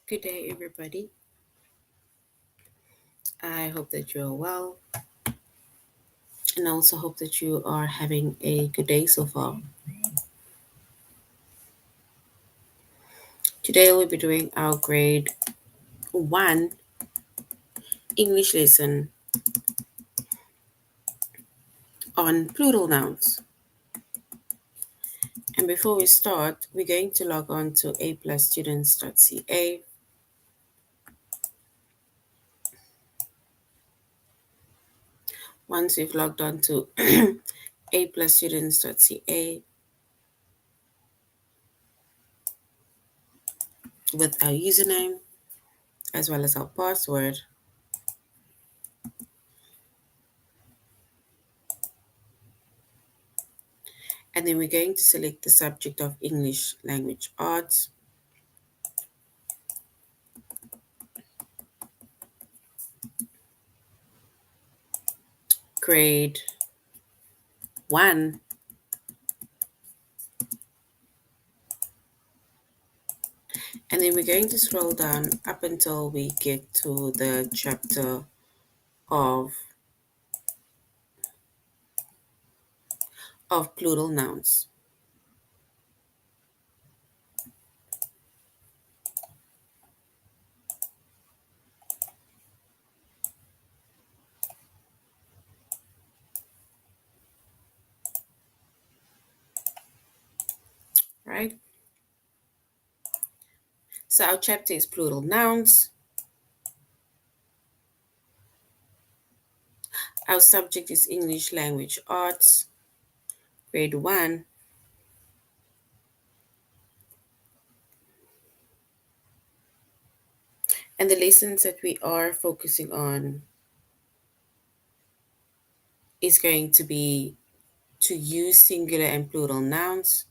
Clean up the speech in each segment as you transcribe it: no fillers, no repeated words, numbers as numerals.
Good day, everybody. I hope that you're well, and I also hope that you are having a good day so far. Today, we'll be doing our grade 1 English lesson on plural nouns. And before we start, we're going to log on to aplusstudents.ca. Once we've logged on to aplusstudents.ca with our username as well as our password, and then we're going to select the subject of English language arts. Grade 1. And then we're going to scroll down up until we get to the chapter of plural nouns, right? So our chapter is plural nouns. Our subject is English language arts, grade 1. And the lessons that we are focusing on is going to be to use singular and plural nouns,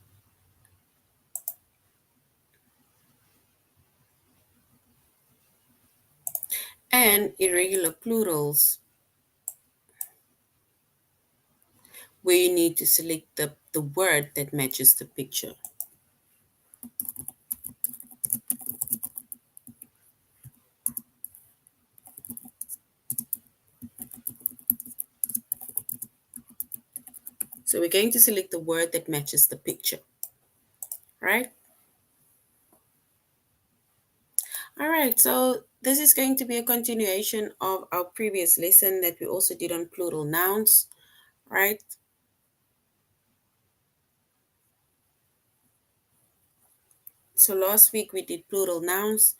and irregular plurals, where you need to select the word that matches the picture. So we're going to select the word that matches the picture, right? All right, so this is going to be a continuation of our previous lesson that we also did on plural nouns, right? So last week we did plural nouns.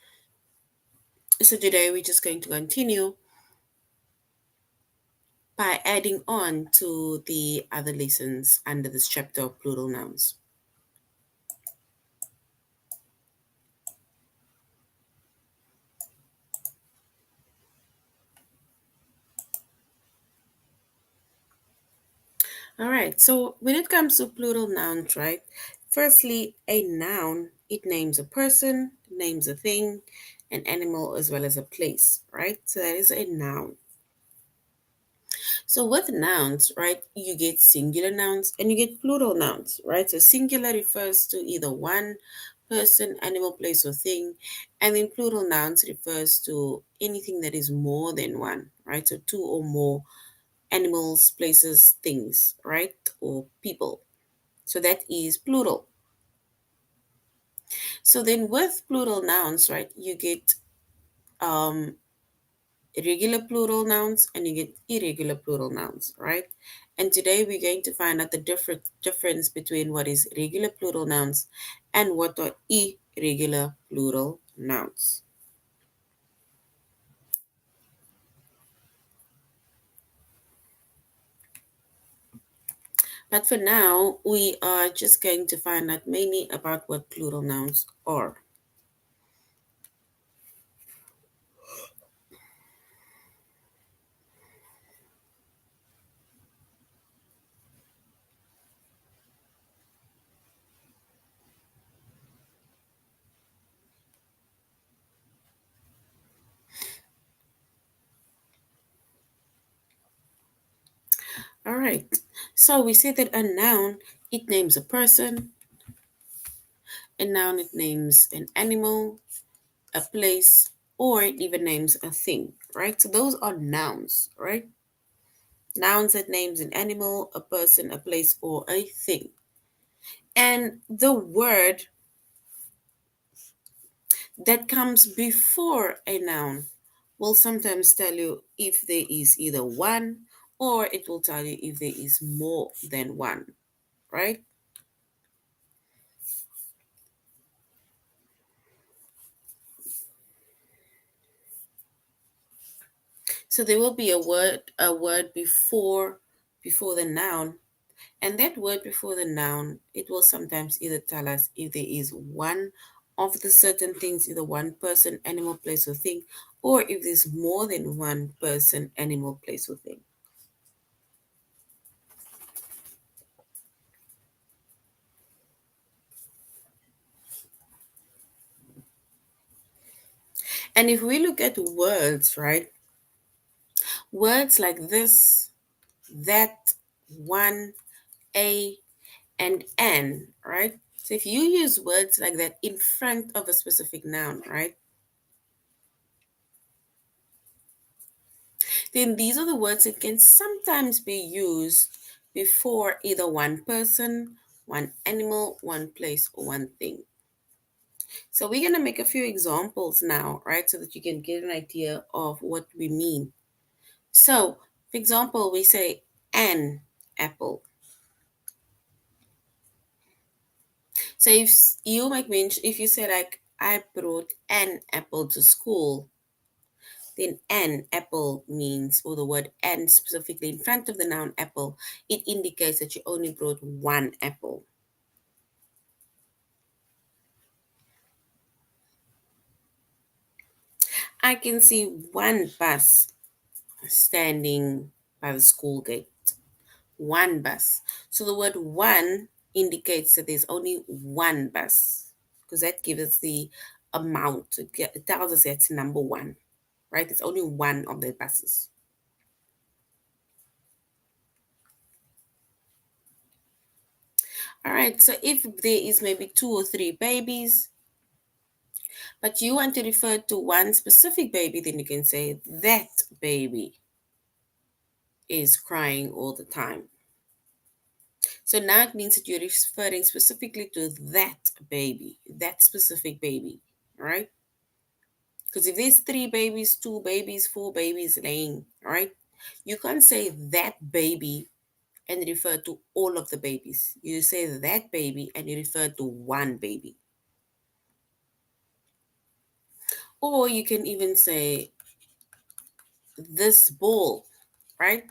So today we're just going to continue by adding on to the other lessons under this chapter of plural nouns. All right, so when it comes to plural nouns, right? Firstly, a noun, it names a person, names a thing, an animal, as well as a place, right? So that is a noun. So with nouns, right, you get singular nouns and you get plural nouns, right? So singular refers to either one person, animal, place, or thing, and then plural nouns refers to anything that is more than one, right? So two or more animals, places, things, right? Or people. So that is plural. So then with plural nouns, right, you get um, regular plural nouns and you get irregular plural nouns, right? And today we're going to find out the difference between what is regular plural nouns and what are irregular plural nouns. But for now, we are just going to find out mainly about what plural nouns are. All right. So we say that a noun, it names a person, a noun, it names an animal, a place, or it even names a thing, right? So those are nouns, right? Nouns that names an animal, a person, a place, or a thing. And the word that comes before a noun will sometimes tell you if there is either one, or it will tell you if there is more than one, right? So there will be a word before the noun, and that word before the noun, it will sometimes either tell us if there is one of the certain things, either one person, animal, place, or thing, or if there's more than one person, animal, place, or thing. And if we look at words, right? Words like this, that, one, a, and an, right? So if you use words like that in front of a specific noun, right? Then these are the words that can sometimes be used before either one person, one animal, one place, or one thing. So we're going to make a few examples now, right? So that you can get an idea of what we mean. So, for example, we say an apple. So if you make mention, if you say like, I brought an apple to school, then an apple means, or the word an specifically in front of the noun apple, it indicates that you only brought one apple. I can see one bus standing by the school gate. One bus. So the word one indicates that there's only one bus, because that gives us the amount. It tells us that's number one, right? It's only one of the buses. All right, so if there is maybe two or three babies, but you want to refer to one specific baby, then you can say that baby is crying all the time. So now it means that you're referring specifically to that baby, that specific baby, right? Because if there's three babies, two babies, four babies laying, right? You can't say that baby and refer to all of the babies. You say that baby and you refer to one baby. Or you can even say this ball, right?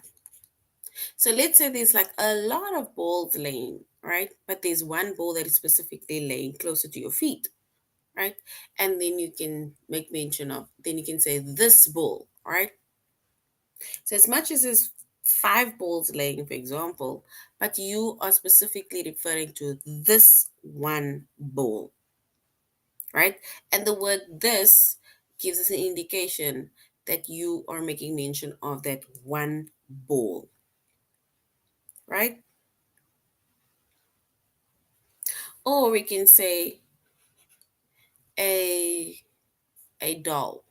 So let's say there's like a lot of balls laying, right? But there's one ball that is specifically laying closer to your feet, right? And then you can make mention of, then you can say this ball, right? So as much as there's five balls laying, for example, but you are specifically referring to this one ball, right? And the word this gives us an indication that you are making mention of that one ball, right? Or we can say a a doll,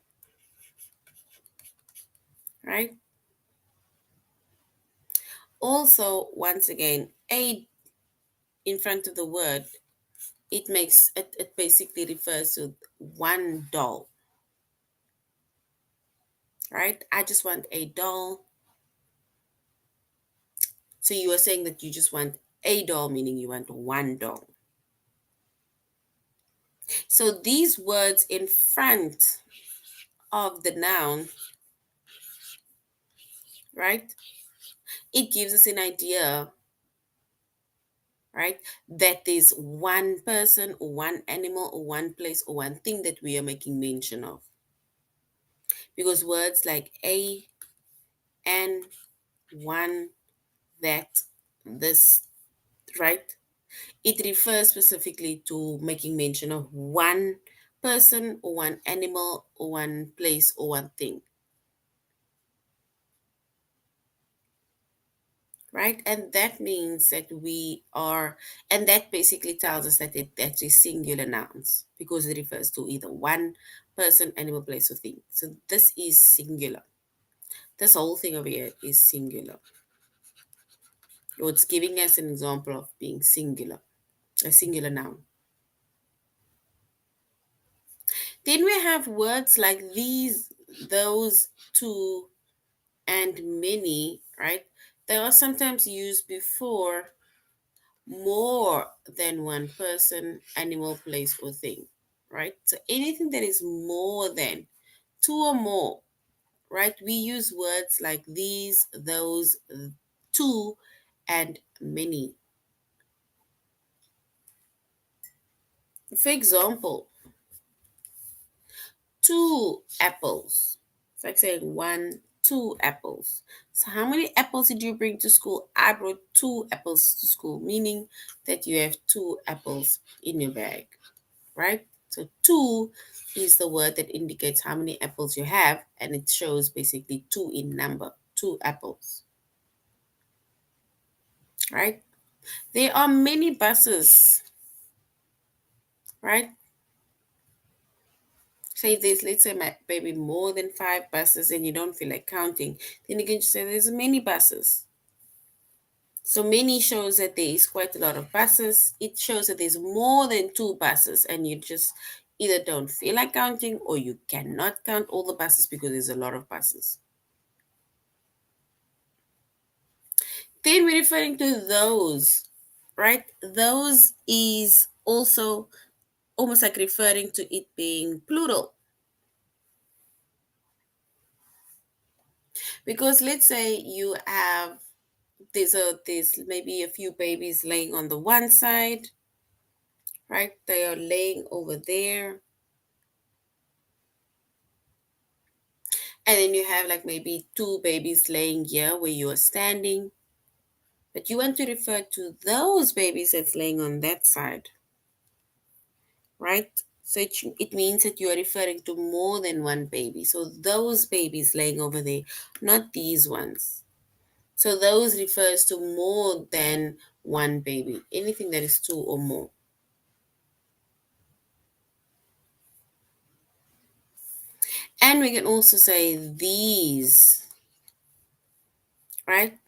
right? Also, once again, a in front of the word, it basically refers to one doll, right? I just want a doll. So you are saying that you just want a doll, meaning you want one doll. So these words in front of the noun, right? It gives us an idea, right? That there's one person or one animal or one place or one thing that we are making mention of. Because words like a, and, one, that, this, right? It refers specifically to making mention of one person or one animal or one place or one thing, right? And that means that and that basically tells us that that's a singular nouns because it refers to either one person, animal, place, or thing. So this is singular. This whole thing over here is singular. Or it's giving us an example of being singular, a singular noun. Then we have words like these, those, two, and many, right? They are sometimes used before more than one person, animal, place, or thing, right? So anything that is more than two or more, right? We use words like these, those, two, and many. For example, two apples. It's like saying one, two apples. So how many apples did you bring to school? I brought two apples to school, meaning that you have two apples in your bag, right? So two is the word that indicates how many apples you have, and it shows basically two in number, two apples, right? There are many buses, right? Say there's, let's say, maybe more than five buses and you don't feel like counting, then you can just say there's many buses. So many shows that there is quite a lot of buses. It shows that there's more than two buses and you just either don't feel like counting or you cannot count all the buses because there's a lot of buses. Then we're referring to those, right? Those is also almost like referring to it being plural. Because let's say you have there's maybe a few babies laying on the one side, right? They are laying over there. And then you have like maybe two babies laying here where you are standing. But you want to refer to those babies that's laying on that side, right? So it means that you are referring to more than one baby. So those babies laying over there, not these ones. So those refers to more than one baby, anything that is two or more. And we can also say these, right?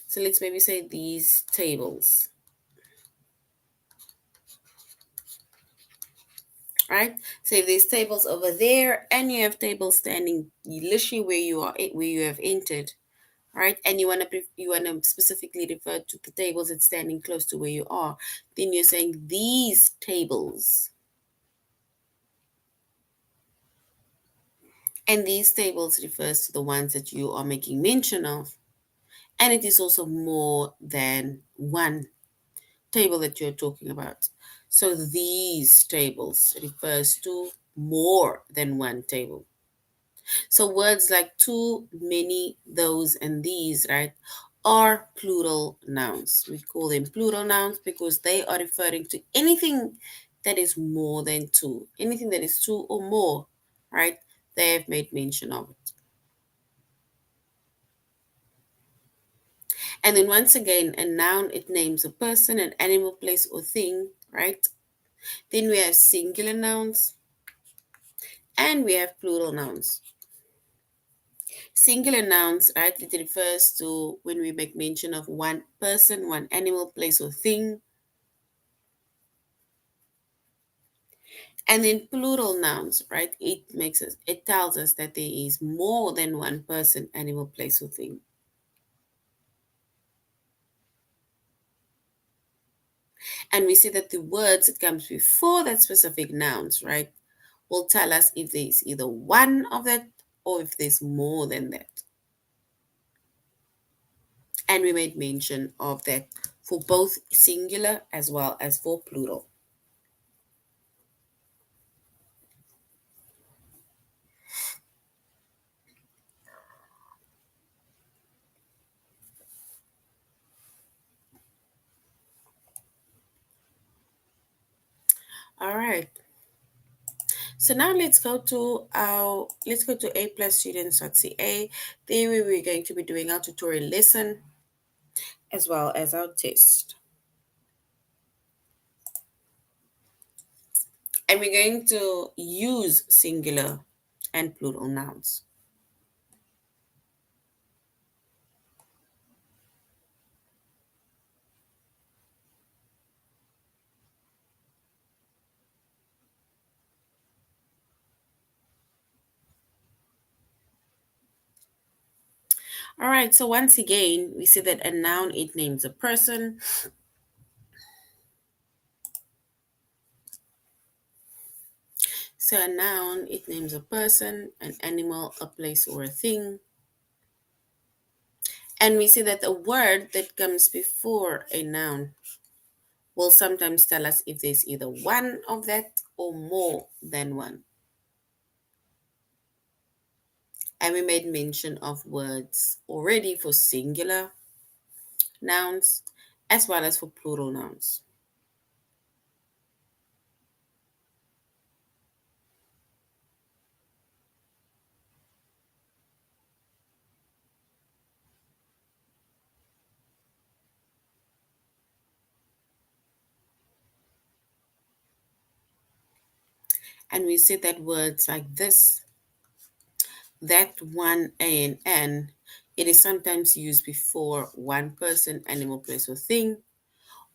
So let's maybe say these tables, right? So if there's tables over there and you have tables standing literally where you are, where you have entered, right? And you want to specifically refer to the tables that's standing close to where you are, then you're saying these tables. And these tables refers to the ones that you are making mention of. And it is also more than one table that you're talking about. So these tables refers to more than one table. So words like too, many, those, and these, right, are plural nouns. We call them plural nouns because they are referring to anything that is more than two, anything that is two or more, right? They have made mention of it. And then once again, a noun, it names a person, an animal, place, or thing, right? Then we have singular nouns and we have plural nouns. Singular nouns, right? It refers to when we make mention of one person, one animal, place, or thing. And then plural nouns, right? It tells us that there is more than one person, animal, place, or thing. And we see that the words that comes before that specific nouns, right, will tell us if there's either one of that or if there's more than that. And we made mention of that for both singular as well as for plural. All right. So now let's go to aplusstudents.ca. There we're going to be doing our tutorial lesson as well as our test. And we're going to use singular and plural nouns. All right, so once again, we see that a noun, it names a person. So a noun, it names a person, an animal, a place, or a thing. And we see that a word that comes before a noun will sometimes tell us if there's either one of that or more than one. And we made mention of words already for singular nouns as well as for plural nouns. And we see that words like this, that, one, and an, it is sometimes used before one person, animal, place, or thing.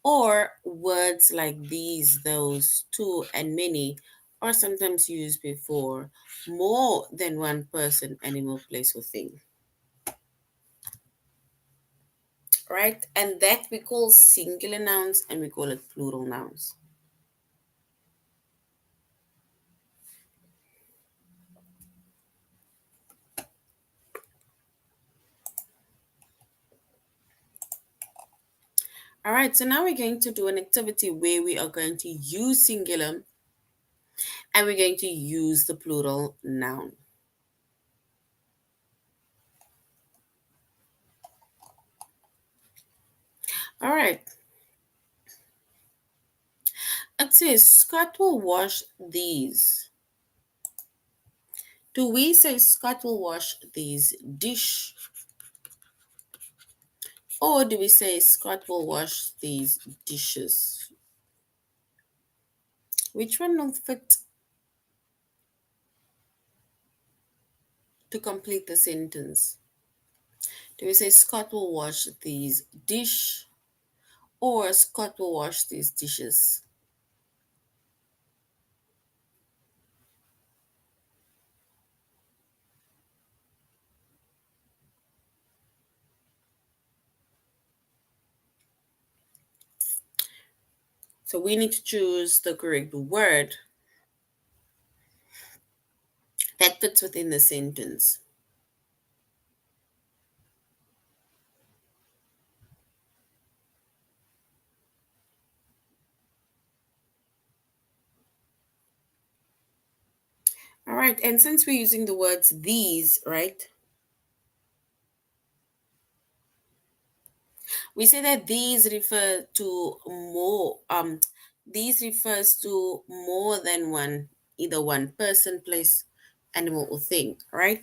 Or words like these, those, two, and many are sometimes used before more than one person, animal, place, or thing. Right? And that we call singular nouns and we call it plural nouns. All right, so now we're going to do an activity where we are going to use singular and we're going to use the plural noun. All right, it says Scott will wash these. Do we say Scott will wash these dish? Or do we say Scott will wash these dishes? Which one will fit to complete the sentence? Do we say Scott will wash these dish or Scott will wash these dishes? So we need to choose the correct word that fits within the sentence. All right, and since we're using the words these, right? We say that these refer to more these refers to more than one, either one person, place, animal, or thing, right?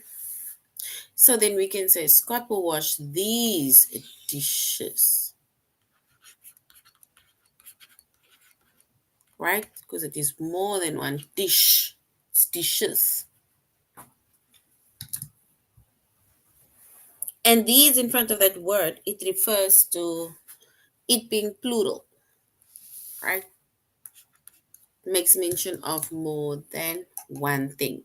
So then we can say Scott will wash these dishes, right? Because it is more than one dish. It's dishes. And these in front of that word, it refers to it being plural, right? Makes mention of more than one thing.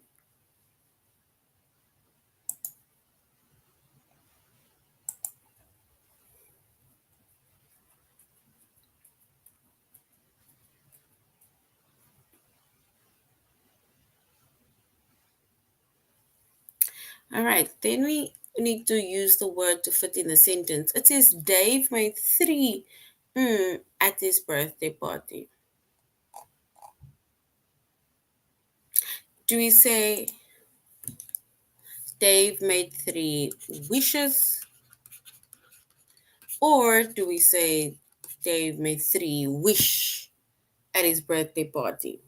All right, then we need to use the word to fit in the sentence. It says Dave made three at his birthday party. Do we say Dave made three wishes? Or do we say Dave made three wish at his birthday party?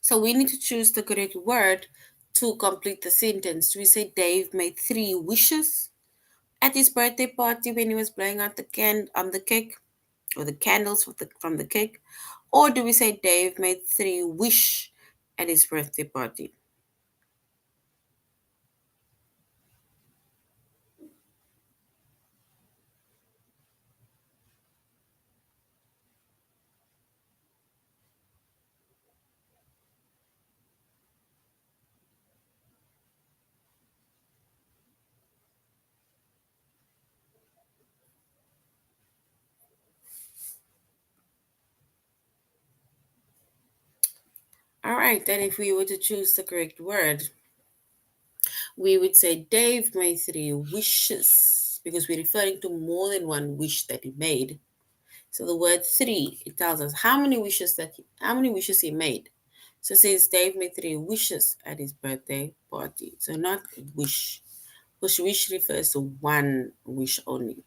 So we need to choose the correct word to complete the sentence. We say Dave made three wishes at his birthday party when he was blowing out the cake or the candles from the cake. Or do we say Dave made three wish at his birthday party? All right, then if we were to choose the correct word, we would say Dave made three wishes because we're referring to more than one wish that he made. So the word three, it tells us how many wishes he made. So it says Dave made three wishes at his birthday party. So not wish, because wish refers to one wish only.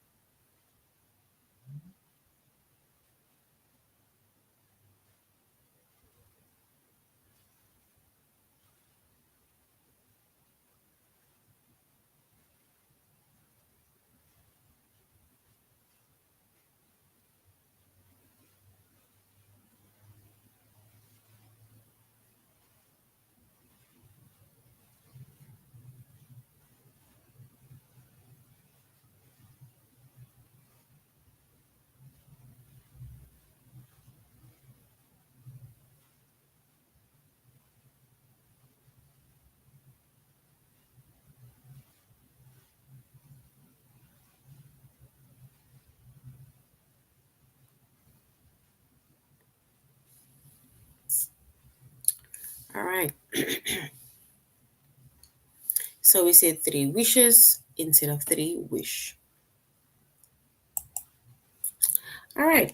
All right. So we said three wishes instead of three wish. All right.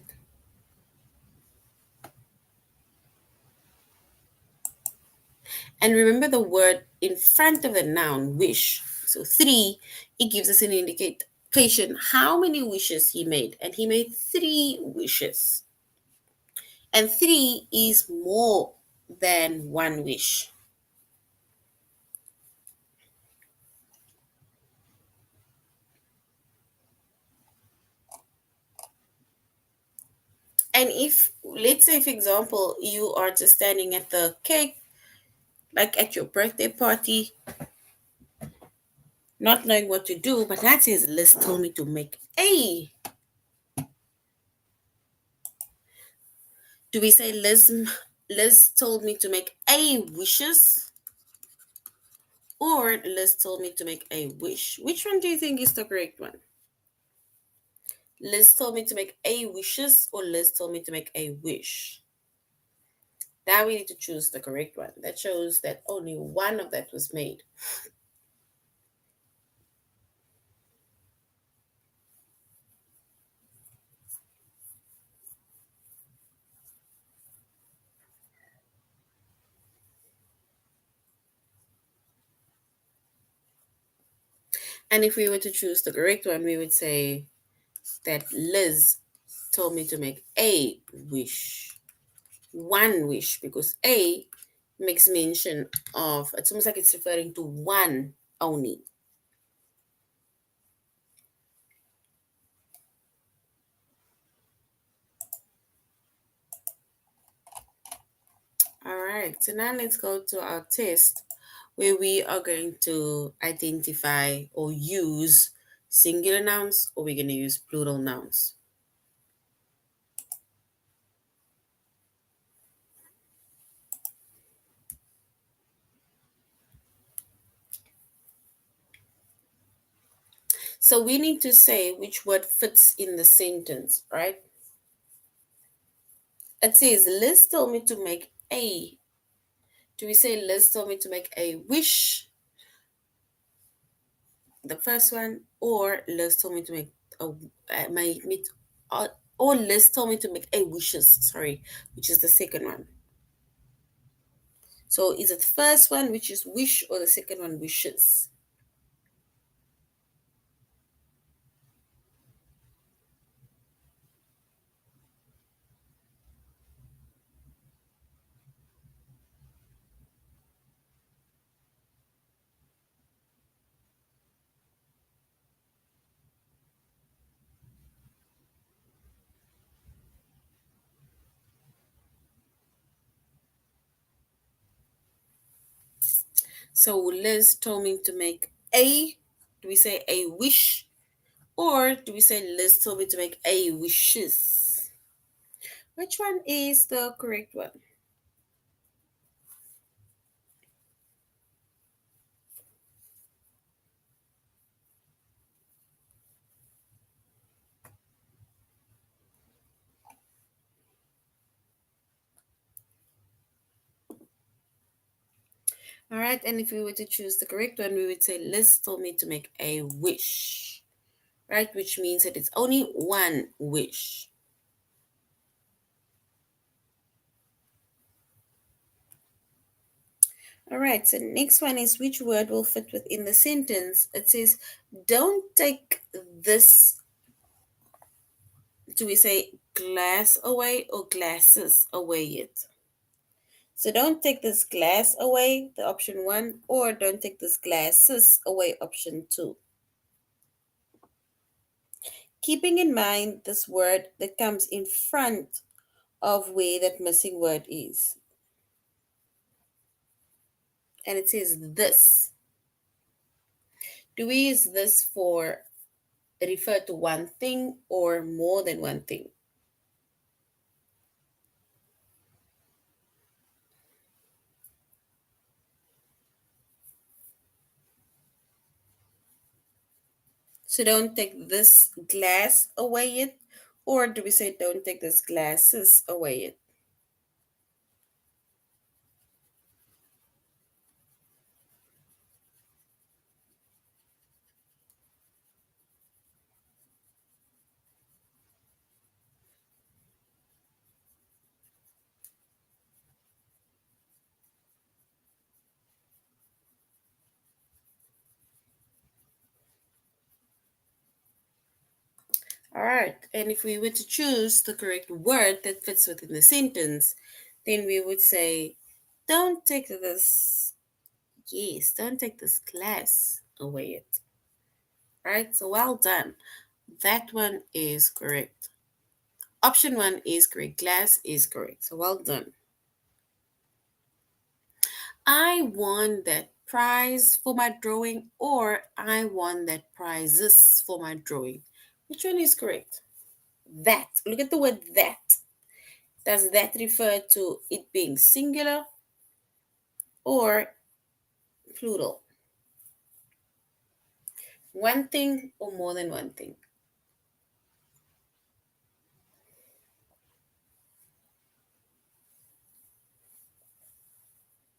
And remember the word in front of the noun wish. So three, it gives us an indication how many wishes he made. And he made three wishes. And three is more than one wish. And if, let's say, for example, you are just standing at the cake, like at your birthday party, not knowing what to do, but that says Liz told me to make a. Do we say Liz told me to make a wishes? Or Liz told me to make a wish? Which one do you think is the correct one? Liz told me to make a wishes or Liz told me to make a wish? Now we need to choose the correct one. That shows that only one of that was made. And if we were to choose the correct one, we would say that Liz told me to make a wish. One wish, because a makes mention of, it's almost like it's referring to one only. All right, so now let's go to our test where we are going to identify or use singular nouns or we're going to use plural nouns. So we need to say which word fits in the sentence, right? It says Liz told me to make a. Do we say Liz told me to make a wish, the first one, or Liz told me to make a my meet or Liz told me to make a wishes, sorry, which is the second one. So is it the first one, which is wish, or the second one, wishes? So Liz told me to make a, do we say a wish? Or do we say Liz told me to make a wishes? Which one is the correct one? All right, and if we were to choose the correct one, we would say Liz told me to make a wish, right? Which means that it's only one wish. All right, so next one is which word will fit within the sentence. It says, don't take this, do we say glass away or glasses away yet? So don't take this glass away, the option one, or don't take this glasses away, option two. Keeping in mind this word that comes in front of where that missing word is. And it says this. Do we use this for refer to one thing or more than one thing? So don't take this glass away yet, or do we say don't take this glasses away yet? All right, and if we were to choose the correct word that fits within the sentence, then we would say, don't take this, yes, don't take this glass away yet. All right, so well done. That one is correct. Option one is correct. Glass is correct. So well done. I won that prize for my drawing, or I won that prizes for my drawing. Which one is correct? That. Look at the word that. Does that refer to it being singular or plural? One thing or more than one thing?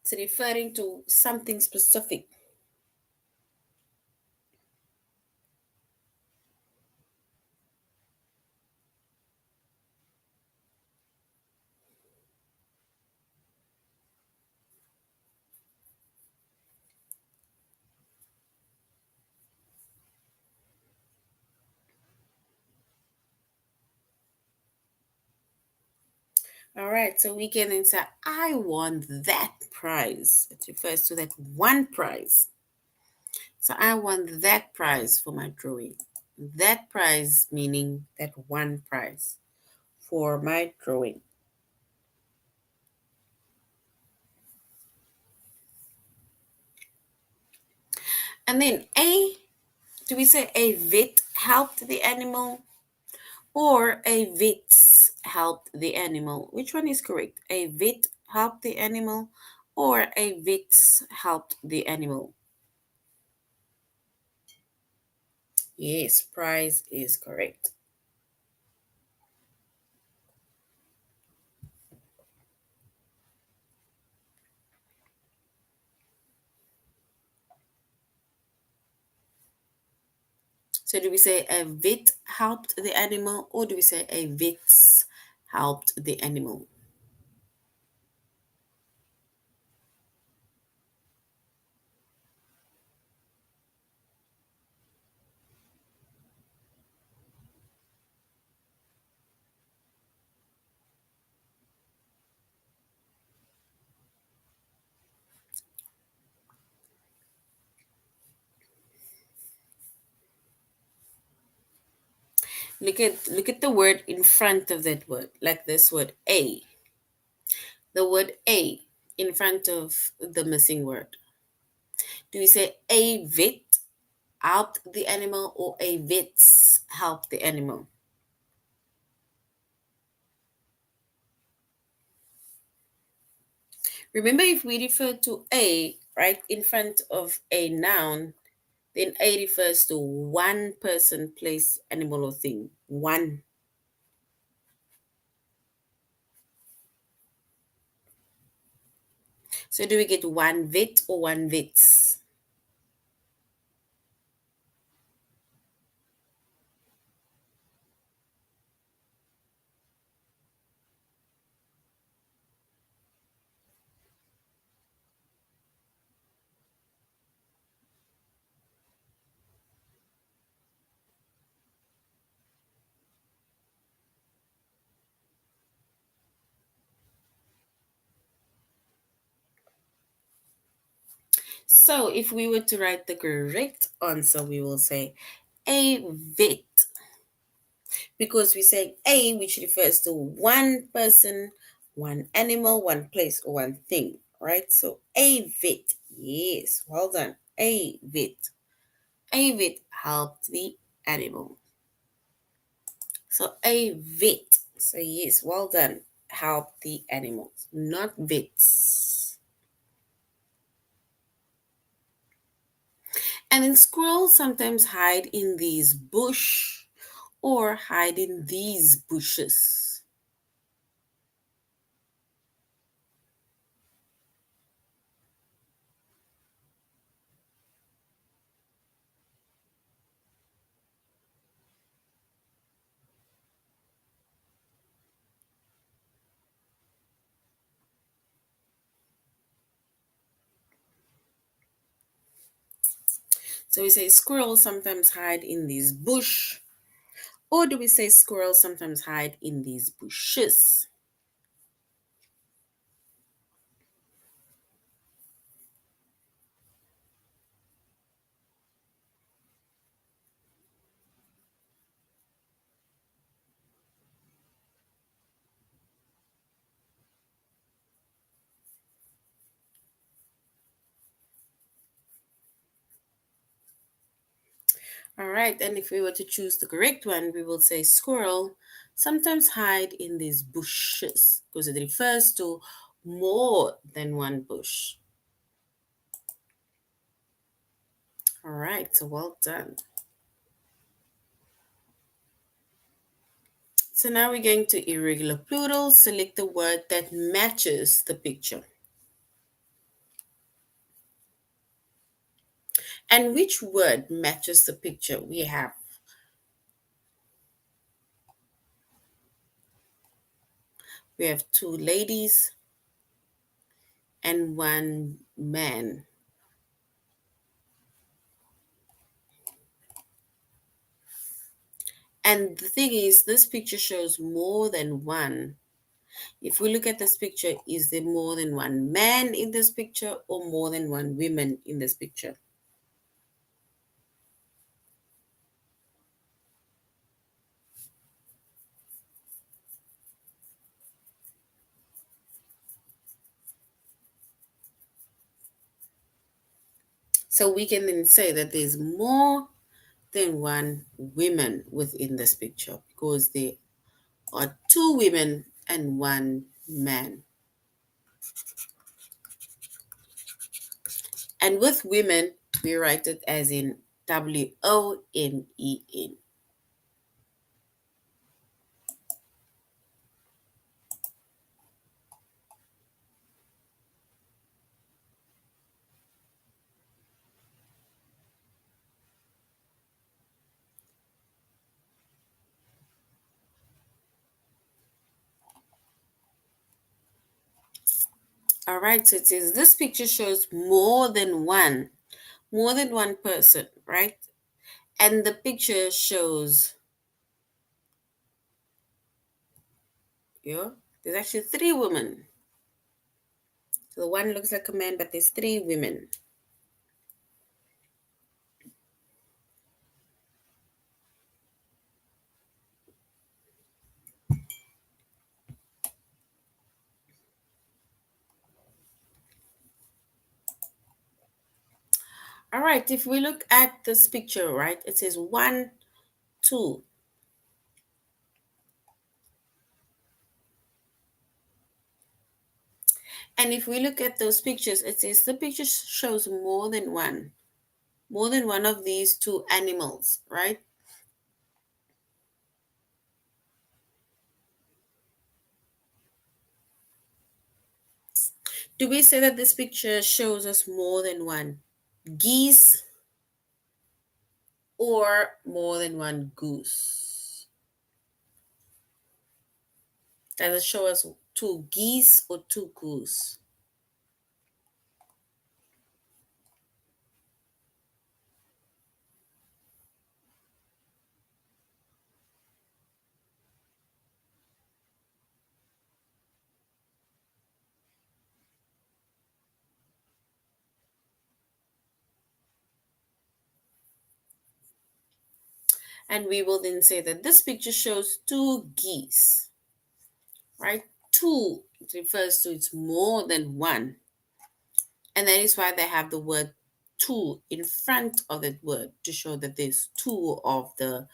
It's referring to something specific. All right, so we can answer I won that prize. It refers to that one prize. So I won that prize for my drawing. That prize meaning that one prize for my drawing. And then A, do we say a vet helped the animal or a vets helped the animal? Which one is correct? A vet helped the animal or a vets helped the animal? Yes, prize is correct. So do we say a vet helped the animal or do we say a vets helped the animal? Look at the word in front of that word, like this word a. The word a in front of the missing word. Do we say a vet helped the animal or a vets helped the animal? Remember, if we refer to a right in front of a noun, then a refers to one person, place, animal, or thing. One. So do we get one vet or one vets? So if we were to write the correct answer, we will say a vet, because we say a, which refers to one person, one animal, one place, or one thing, right? So a vet, yes, well done. A vet. A vet helped the animal. So a vet. So yes, well done. Help the animals, not vets. And then squirrels sometimes hide in these bush or hide in these bushes. So we say squirrels sometimes hide in these bush, or do we say squirrels sometimes hide in these bushes? All right, and if we were to choose the correct one, we will say squirrel sometimes hide in these bushes because it refers to more than one bush. All right, so well done. So now we're going to irregular plural. Select the word that matches the picture. And which word matches the picture? We have two ladies and one man. And the thing is, this picture shows more than one. If we look at this picture, is there more than one man in this picture or more than one woman in this picture? So we can then say that there's more than one woman within this picture because there are two women and one man. And with women, we write it as in WOMEN. All right, so it says this picture shows more than one person, right? And the picture shows, there's actually three women. So the one looks like a man, but there's three women. All right, if we look at this picture, right, it says one, two. And if we look at those pictures, it says the picture shows more than one of these two animals, right? Do we say that this picture shows us more than one geese or more than one goose? Does it show us two geese or two goose? And we will then say that this picture shows two geese, right? Two, it refers to it's more than one. And that is why they have the word two in front of that word to show that there's two of the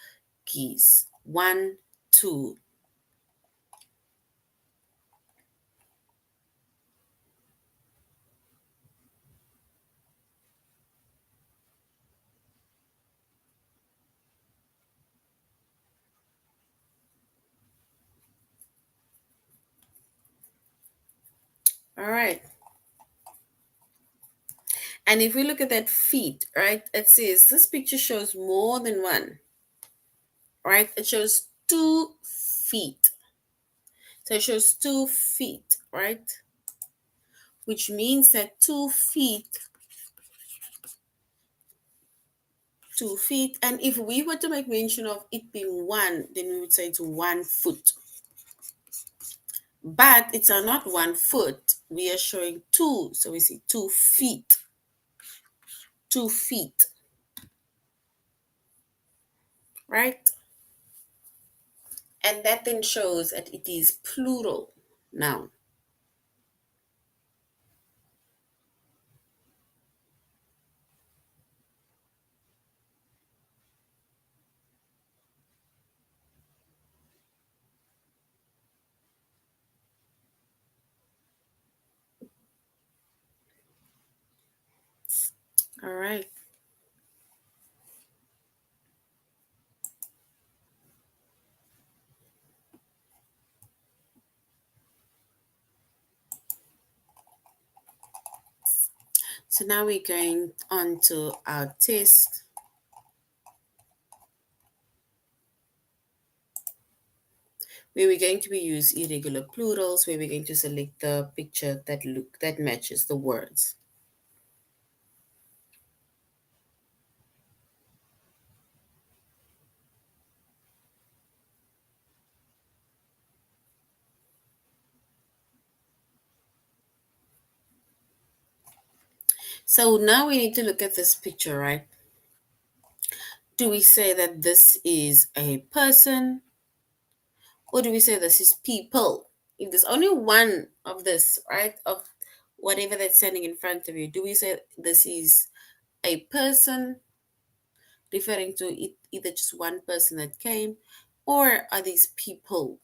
geese. One, two. All right. And if we look at that feet, right, it says this picture shows more than one, right? It shows 2 feet. So it shows 2 feet, right? Which means that 2 feet, 2 feet. And if we were to make mention of it being one, then we would say it's 1 foot. But it's not 1 foot. We are showing two. So we see 2 feet, 2 feet, right? And that then shows that it is plural noun. All right. So now we're going on to our test where we're going to be use irregular plurals where we're going to select the picture that matches the words. So now we need to look at this picture, right? Do we say that this is a person or do we say this is people? If there's only one of this, right, of whatever that's standing in front of you, do we say this is a person referring to either just one person that came or are these people?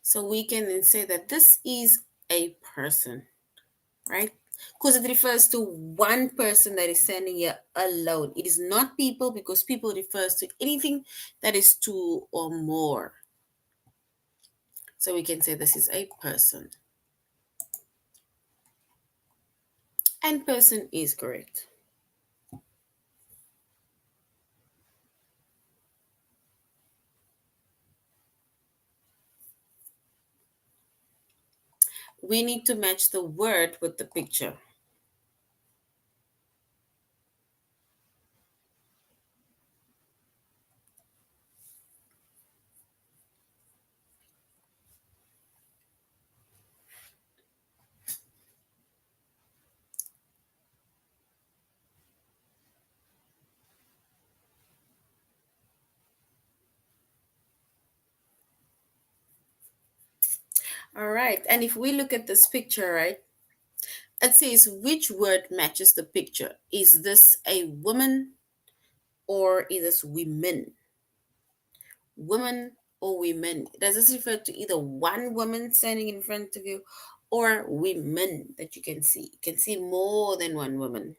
So we can then say that this is a person, right? Because it refers to one person that is standing here alone. It is not people because people refers to anything that is two or more. So we can say this is a person. And person is correct. We need to match the word with the picture. All right. And if we look at this picture, right, it says which word matches the picture. Is this a woman or is this women? Woman or women? Does this refer to either one woman standing in front of you or women that you can see? You can see more than one woman.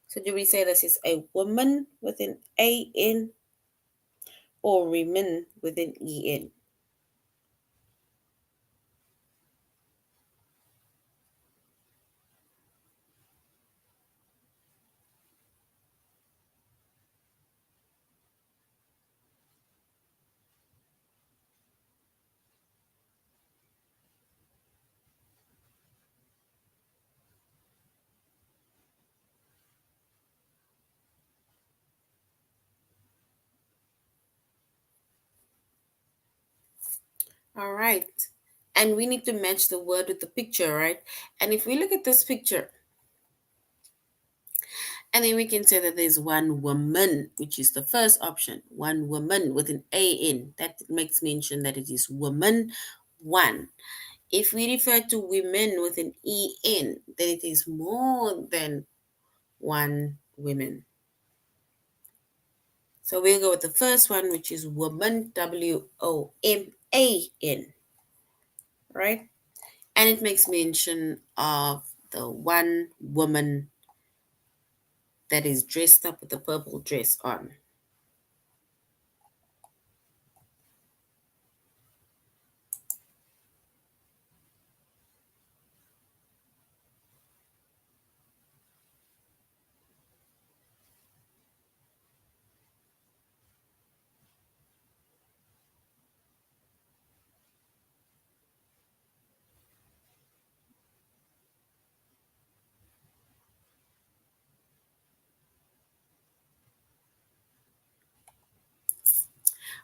So do we say this is a woman with an A-N or women with an E-N? All right. And we need to match the word with the picture, right? And if we look at this picture, and then we can say that there's one woman, which is the first option. One woman with an A in. That makes mention that it is woman one. If we refer to women with an E in, then it is more than one women. So we'll go with the first one, which is woman, WOMAN, right? And it makes mention of the one woman that is dressed up with the purple dress on.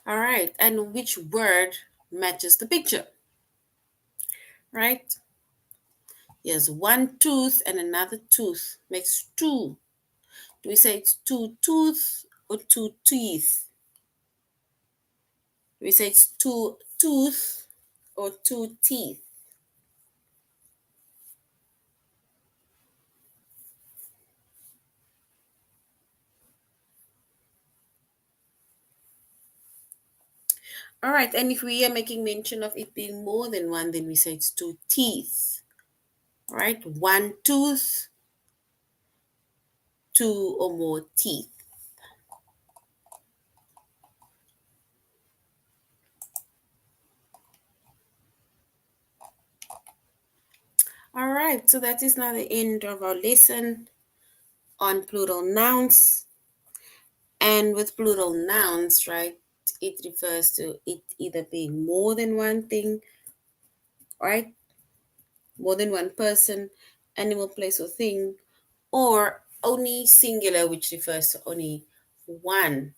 All right, and which word matches the picture, right? Yes, one tooth and another tooth makes two. Do we say it's two tooth or two teeth? Do we say it's two tooth or two teeth? All right, and if we are making mention of it being more than one, then we say it's two teeth, right? One tooth, two or more teeth. All right, so that is now the end of our lesson on plural nouns. And with plural nouns, right, it refers to it either being more than one thing, right? More than one person, animal, place, or thing, or only singular, which refers to only one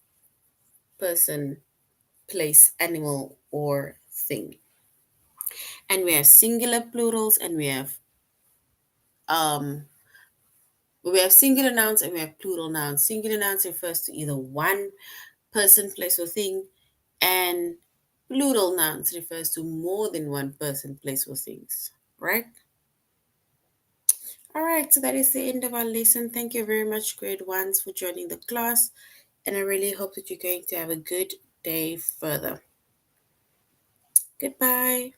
person, place, animal, or thing. And we have singular plurals and um we have singular nouns and we have plural nouns. Singular nouns refers to either one person, place, or thing, and plural nouns refers to more than one person, place, or things, right? All right, so that is the end of our lesson. Thank you very much, grade ones, for joining the class, and I really hope that you're going to have a good day further. Goodbye.